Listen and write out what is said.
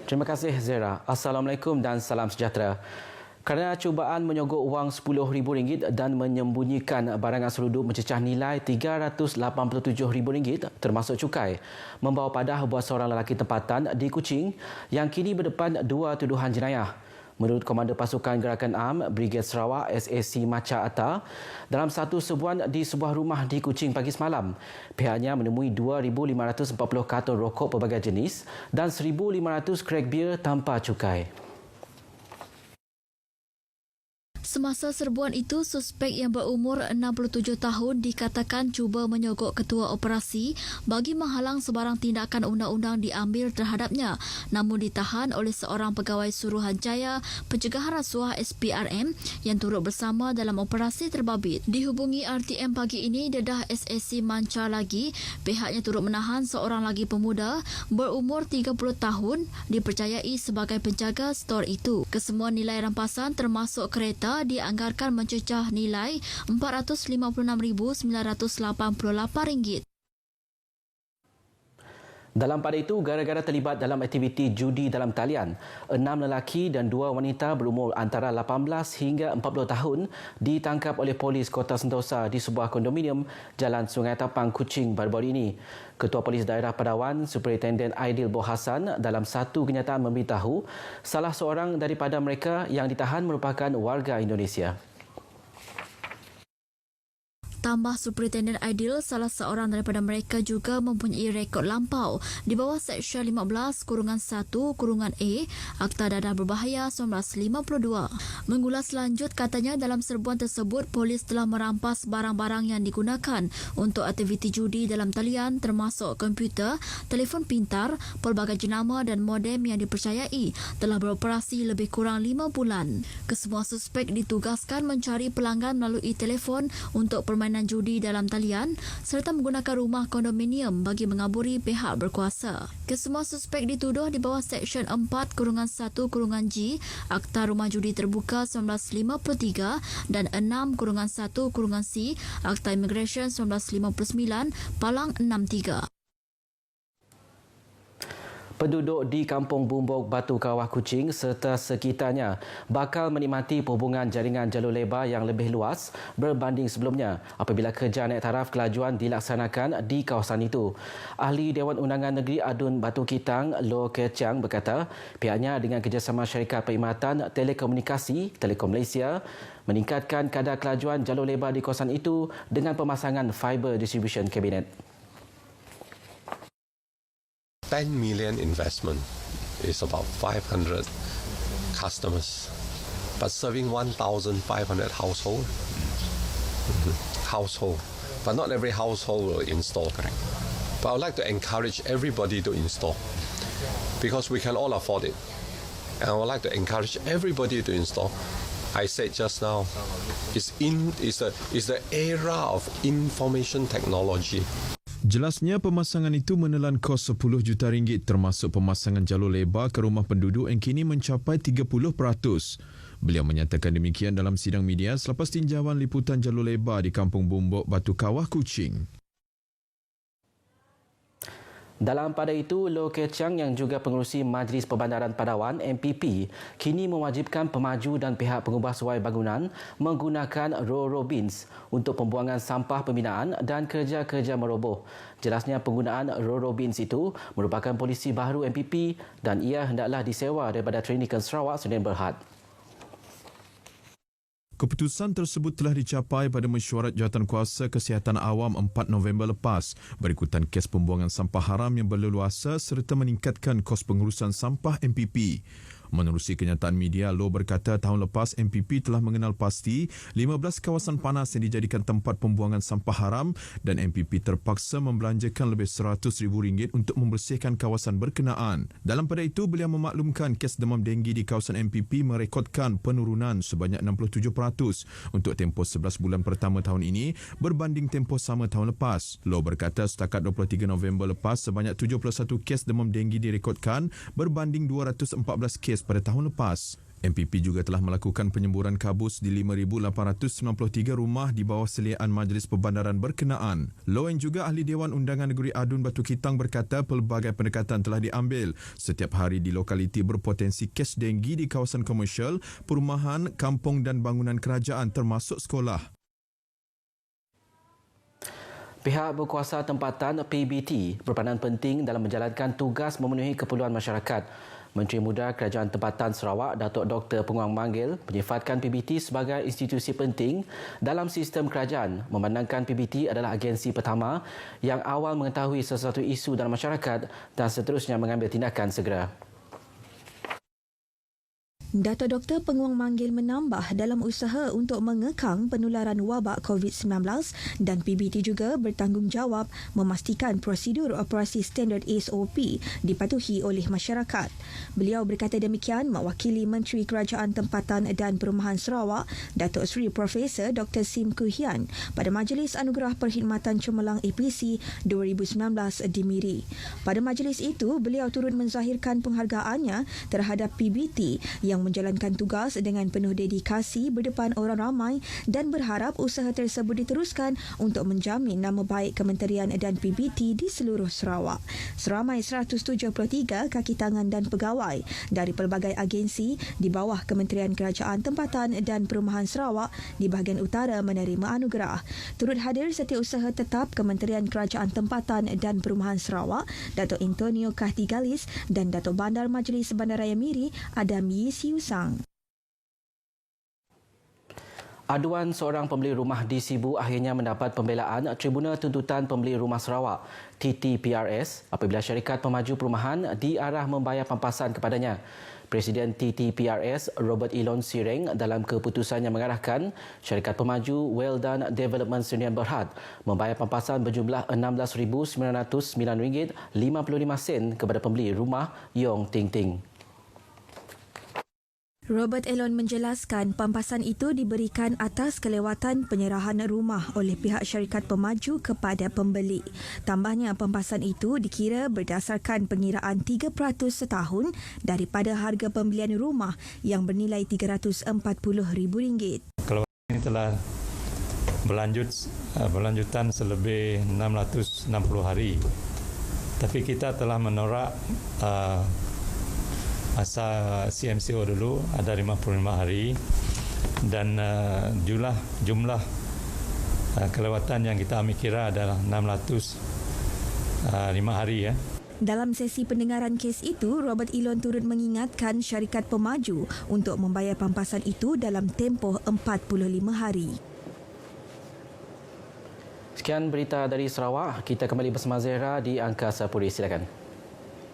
Terima kasih Zera. Assalamualaikum dan salam sejahtera. Kerana cubaan menyogok wang RM10,000 dan menyembunyikan barangan seluduk mencecah nilai RM387,000 termasuk cukai, membawa padah buat seorang lelaki tempatan di Kuching yang kini berdepan dua tuduhan jenayah. Menurut Komander Pasukan Gerakan Am Brigade Sarawak SAC Macha Atta, dalam satu serbuan di sebuah rumah di Kuching pagi semalam, pihaknya menemui 2,540 karton rokok pelbagai jenis dan 1,500 krek bir tanpa cukai. Semasa serbuan itu, suspek yang berumur 67 tahun dikatakan cuba menyogok ketua operasi bagi menghalang sebarang tindakan undang-undang diambil terhadapnya, namun ditahan oleh seorang pegawai Suruhanjaya Pencegahan Rasuah SPRM yang turut bersama dalam operasi terbabit. Dihubungi RTM pagi ini, Dedah SAC Manca lagi, pihaknya turut menahan seorang lagi pemuda berumur 30 tahun dipercayai sebagai penjaga stor itu. Kesemua nilai rampasan termasuk kereta dianggarkan mencecah nilai RM456,988. Dalam pada itu, gara-gara terlibat dalam aktiviti judi dalam talian, 6 lelaki dan 2 wanita berumur antara 18 hingga 40 tahun ditangkap oleh polis Kota Sentosa di sebuah kondominium Jalan Sungai Tapang, Kuching baru-baru ini. Ketua Polis Daerah Padawan, Superintendent Aidil Bohasan dalam satu kenyataan memberitahu salah seorang daripada mereka yang ditahan merupakan warga Indonesia. Tambah Superintendent Aidil, salah seorang daripada mereka juga mempunyai rekod lampau di bawah Seksyen 15-1-A Akta Dadah Berbahaya 1952. Mengulas lanjut, katanya dalam serbuan tersebut, polis telah merampas barang-barang yang digunakan untuk aktiviti judi dalam talian termasuk komputer, telefon pintar, pelbagai jenama dan modem yang dipercayai telah beroperasi lebih kurang 5 bulan. Kesemua suspek ditugaskan mencari pelanggan melalui telefon untuk permainan judi dalam talian serta menggunakan rumah kondominium bagi mengaburi pihak berkuasa. Kesemua suspek dituduh di bawah Seksyen 4-1-G Akta Rumah Judi Terbuka 1953 dan 6-1-C Akta Immigration 1959 Palang 63. Penduduk di Kampung Bumbok Batu Kawah Kuching serta sekitarnya bakal menikmati perhubungan jaringan jalur lebar yang lebih luas berbanding sebelumnya apabila kerja naik taraf kelajuan dilaksanakan di kawasan itu. Ahli Dewan Undangan Negeri Adun Batu Kitang, Loh Kechang berkata pihaknya dengan kerjasama Syarikat Perkhidmatan Telekomunikasi Telekom Malaysia meningkatkan kadar kelajuan jalur lebar di kawasan itu dengan pemasangan fiber distribution kabinet. 10 million investment is about 500 customers, but serving 1,500 household. But not every household will install. Correct. But I would like to encourage everybody to install because we can all afford it. And I would like to encourage everybody to install. I said just now, it's the era of information technology. Jelasnya pemasangan itu menelan kos RM10 juta termasuk pemasangan jalur lebar ke rumah penduduk yang kini mencapai 30%. Beliau menyatakan demikian dalam sidang media selepas tinjauan liputan jalur lebar di Kampung Bumbok Batu Kawah Kuching. Dalam pada itu, Loh Kechang yang juga pengerusi Majlis Perbandaran Padawan MPP kini mewajibkan pemaju dan pihak pengubah suai bangunan menggunakan Ro-Ro bins untuk pembuangan sampah pembinaan dan kerja-kerja meroboh. Jelasnya penggunaan Ro-Ro bins itu merupakan polisi baru MPP dan ia hendaklah disewa daripada Trinikan Sarawak Senin Berhad. Keputusan tersebut telah dicapai pada mesyuarat Jawatankuasa Kesihatan Awam 4 November lepas berikutan kes pembuangan sampah haram yang berleluasa serta meningkatkan kos pengurusan sampah MPP. Menerusi kenyataan media, Loh berkata tahun lepas MPP telah mengenal pasti 15 kawasan panas yang dijadikan tempat pembuangan sampah haram dan MPP terpaksa membelanjakan lebih RM100,000 untuk membersihkan kawasan berkenaan. Dalam pada itu, beliau memaklumkan kes demam denggi di kawasan MPP merekodkan penurunan sebanyak 67% untuk tempoh 11 bulan pertama tahun ini berbanding tempoh sama tahun lepas. Loh berkata setakat 23 November lepas, sebanyak 71 kes demam denggi direkodkan berbanding 214 kes pada tahun lepas. MPP juga telah melakukan penyemburan kabus di 5,893 rumah di bawah seliaan Majlis Perbandaran berkenaan. Lowen juga ahli Dewan Undangan Negeri Adun Batu Kitang berkata pelbagai pendekatan telah diambil setiap hari di lokaliti berpotensi kes denggi di kawasan komersial, perumahan, kampung dan bangunan kerajaan termasuk sekolah. Pihak berkuasa tempatan PBT berperanan penting dalam menjalankan tugas memenuhi keperluan masyarakat. Menteri Muda Kerajaan Tempatan Sarawak, Datuk Dr. Penguang Manggil, menyifatkan PBT sebagai institusi penting dalam sistem kerajaan, memandangkan PBT adalah agensi pertama yang awal mengetahui sesuatu isu dalam masyarakat dan seterusnya mengambil tindakan segera. Dato' Dr. Penguang Manggil menambah dalam usaha untuk mengekang penularan wabak COVID-19 dan PBT juga bertanggungjawab memastikan prosedur operasi standard SOP dipatuhi oleh masyarakat. Beliau berkata demikian mewakili Menteri Kerajaan Tempatan dan Perumahan Sarawak, Datuk Seri Profesor Dr. Sim Koo Hian pada Majlis Anugerah Perkhidmatan Cemerlang APC 2019 di Miri. Pada majlis itu, beliau turut menzahirkan penghargaannya terhadap PBT yang menjalankan tugas dengan penuh dedikasi berdepan orang ramai dan berharap usaha tersebut diteruskan untuk menjamin nama baik Kementerian dan PBT di seluruh Sarawak. Seramai 173 kaki tangan dan pegawai dari pelbagai agensi di bawah Kementerian Kerajaan Tempatan dan Perumahan Sarawak di bahagian utara menerima anugerah. Turut hadir Setiausaha Tetap Kementerian Kerajaan Tempatan dan Perumahan Sarawak, Datuk Antonio Kahtigalis dan Datuk Bandar Majlis Bandaraya Miri, Adam Yisiu Sang. Aduan seorang pembeli rumah di Sibu akhirnya mendapat pembelaan Tribunal Tuntutan Pembeli Rumah Sarawak TTPRS apabila syarikat pemaju perumahan diarah membayar pampasan kepadanya. Presiden TTPRS Robert Elon Sireng dalam keputusannya mengarahkan syarikat pemaju Well-Done Development Sdn Berhad membayar pampasan berjumlah RM16,909.55 kepada pembeli rumah Yong Ting Ting. Robert Elon menjelaskan pampasan itu diberikan atas kelewatan penyerahan rumah oleh pihak syarikat pemaju kepada pembeli. Tambahnya, pampasan itu dikira berdasarkan pengiraan 3% setahun daripada harga pembelian rumah yang bernilai RM340,000. Kalau ini telah berlanjutan selebih 660 hari. Tapi kita telah menorak masa CMCO dulu ada 55 hari dan jumlah kelewatan yang kita ambil kira adalah 605 hari ya. Dalam sesi pendengaran kes itu, Robert Elon turut mengingatkan syarikat pemaju untuk membayar pampasan itu dalam tempoh 45 hari. Sekian berita dari Sarawak. Kita kembali bersama Zehra di Angkasa Puri. Silakan.